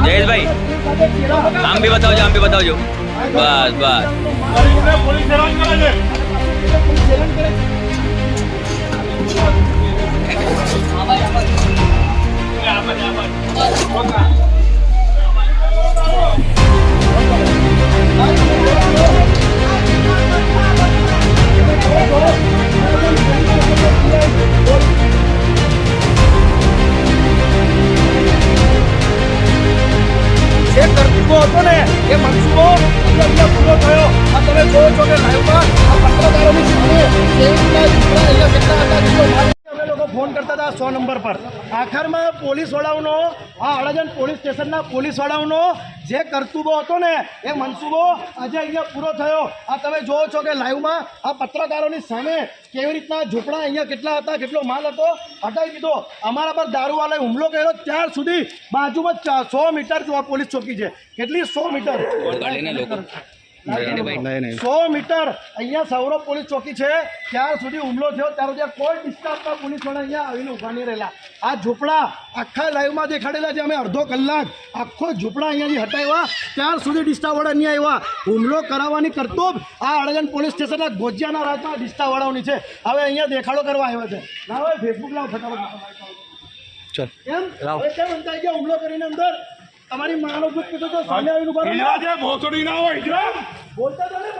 જયેશભાઈ આમ બી બતાવજો બસ બસ જે કરતૂતો હતો ને એ મનસુબો અહીંયા પૂરો થયો. આ તમે જોવો છો કે લાઈવમાં આ પત્રકારોની સામે અમે લોકો ફોન કરતા હતા 100 નંબર પર. આખરમાં પોલીસવાળાઓનો આ અડાજણ પોલીસ સ્ટેશનના પોલીસવાળાઓનો જે કરતૂતો હતો ને એ મનસુબો આજે અહીંયા પૂરો થયો. આ તમે જોવો છો કે લાઈવમાં આ પત્રકારોની સામે કેવી રીતના ઝૂંપડા અહીંયા કેટલા હતા, કેટલો માલ હતો હટાવી દીધો. અમારા પર દારૂવાળાએ હુમલો કર્યો ત્યાર સુધી બાજુમાં 100 મીટર પોલીસ ચોકી છે. કેટલી 100 મીટર 100 મીટર અહીંયા સૌરભ પોલીસ ચોકી છે. ત્યાર સુધી હુમલો થયો ત્યાર સુધી કોઈ ડિસ્ટાફના પોલીસવાળા અહીંયા આવીને ઊભા નહીં રહેલા. આ ઝૂંપડા આખા લાઈવમાં દેખાડેલા છે. અમે અડધો કલાક આખો ઝૂંપડા અહીંયાથી હટાવ્યા ત્યાર સુધી ડિસ્ટાફવાળા નહીં આવ્યા. હુમલો કરાવવાની કરતૂત આ અડાજણ પોલીસ સ્ટેશનના ગોજિયાના રાજમાં ડિસ્ટાફવાળાઓની છે. હવે અહીંયા દેખાડો કરવા આવ્યા છે. ના હવે ફેસબુક લાવ ફટાફટ એમ હવે કેમ અંદાજ ગયા હુમલો કરીને અંદર તમારી માનો દુઃખ કીધું તો સામે આવીને ઉભા રહો. બોલતા તો ને